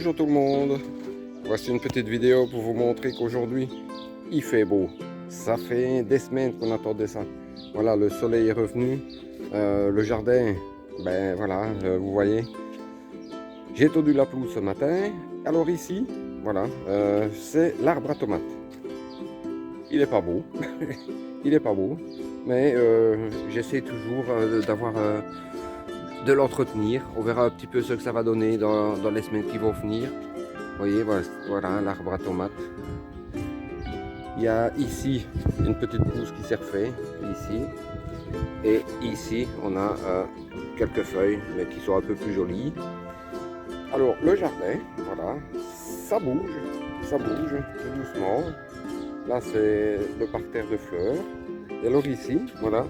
Bonjour tout le monde, voici une petite vidéo pour vous montrer qu'aujourd'hui il fait beau. Ça fait des semaines qu'on attendait ça. Voilà, le soleil est revenu, le jardin, ben voilà, vous voyez. J'ai tondu la pelouse ce matin. Alors ici, voilà, c'est l'arbre à tomates. Il est pas beau, il est pas beau, mais j'essaie toujours d'avoir de l'entretenir. On verra un petit peu ce que ça va donner dans les semaines qui vont venir. Vous voyez, voilà l'arbre à tomates. Il y a ici une petite pousse qui s'est refaite, ici. Et ici, on a quelques feuilles, mais qui sont un peu plus jolies. Alors, le jardin, voilà, ça bouge tout doucement. Là, c'est le parterre de fleurs. Et alors ici, voilà,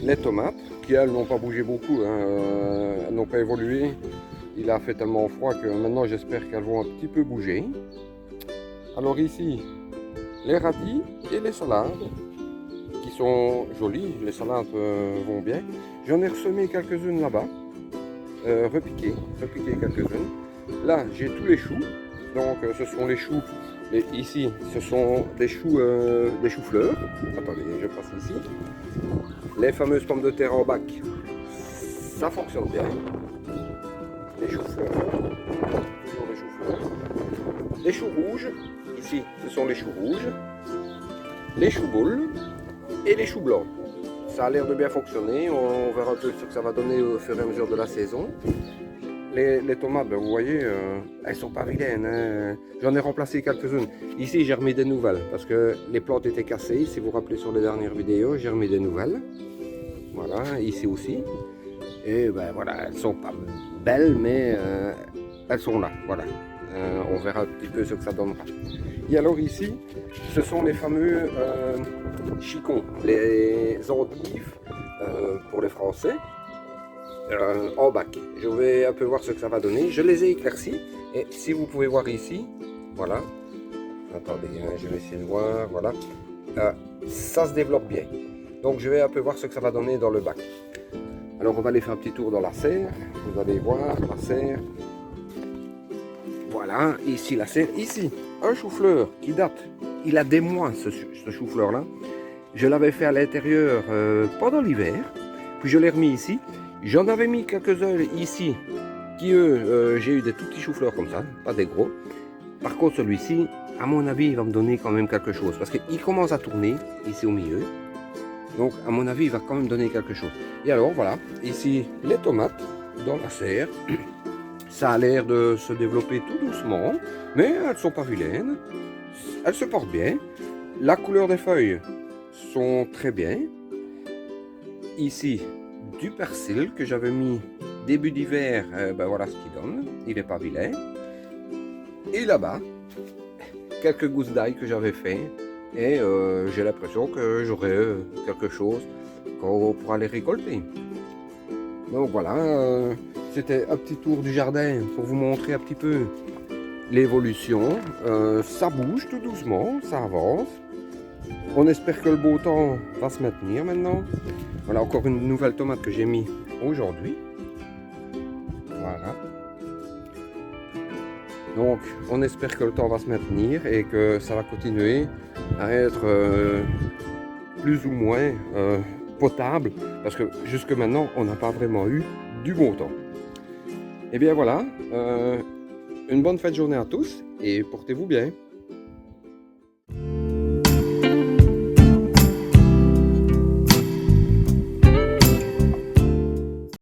les tomates, qui elles n'ont pas bougé beaucoup, hein, elles n'ont pas évolué. Il a fait tellement froid que maintenant j'espère qu'elles vont un petit peu bouger. Alors ici, les radis et les salades, qui sont jolies, les salades vont bien. J'en ai ressemé quelques-unes là-bas, repiquées quelques-unes. Là, j'ai tous les choux, donc ce sont les choux. Et ici, ce sont des choux-fleurs. Attendez, je passe ici. Les fameuses pommes de terre en bac, ça fonctionne bien. Les choux-fleurs, toujours les choux-fleurs. Les choux rouges, ici, ce sont les choux rouges. Les choux boules et les choux blancs. Ça a l'air de bien fonctionner. On verra un peu ce que ça va donner au fur et à mesure de la saison. Les tomates, ben, vous voyez, elles sont pas vilaines, hein. J'en ai remplacé quelques-unes. Ici, j'ai remis des nouvelles parce que les plantes étaient cassées. Si vous vous rappelez sur les dernières vidéos, j'ai remis des nouvelles. Voilà, ici aussi. Et ben voilà, elles sont pas belles, mais elles sont là. Voilà. On verra un petit peu ce que ça donnera. Et alors ici, ce sont les fameux chicons, les endives pour les Français. En bac. Je vais un peu voir ce que ça va donner. Je les ai éclaircis. Et si vous pouvez voir ici, voilà. Attendez, je vais essayer de voir. Voilà. Ça se développe bien. Donc je vais un peu voir ce que ça va donner dans le bac. Alors on va aller faire un petit tour dans la serre. Vous allez voir la serre. Voilà, ici la serre. Ici, un chou-fleur qui date. Il a des mois ce chou-fleur là. Je l'avais fait à l'intérieur pendant l'hiver. Puis je l'ai remis ici. J'en avais mis quelques-uns ici, qui eux, j'ai eu des tout petits choux-fleurs comme ça, pas des gros. Par contre, celui-ci, à mon avis, il va me donner quand même quelque chose, parce qu'il commence à tourner, ici au milieu. Donc, à mon avis, il va quand même donner quelque chose. Et alors, voilà, ici, les tomates dans la serre. Ça a l'air de se développer tout doucement, mais elles ne sont pas vilaines. Elles se portent bien. La couleur des feuilles sont très bien. Ici, du persil que j'avais mis début d'hiver, ben voilà ce qu'il donne, il n'est pas vilain. Et là-bas, quelques gousses d'ail que j'avais fait, et j'ai l'impression que j'aurai quelque chose quand on pourra les récolter. Donc voilà, c'était un petit tour du jardin pour vous montrer un petit peu l'évolution. Ça bouge tout doucement, ça avance. On espère que le beau temps va se maintenir maintenant. Voilà encore une nouvelle tomate que j'ai mis aujourd'hui. Voilà. Donc on espère que le temps va se maintenir et que ça va continuer à être plus ou moins potable. Parce que jusque maintenant on n'a pas vraiment eu du bon temps. Et bien voilà. Une bonne fin de journée à tous et portez-vous bien.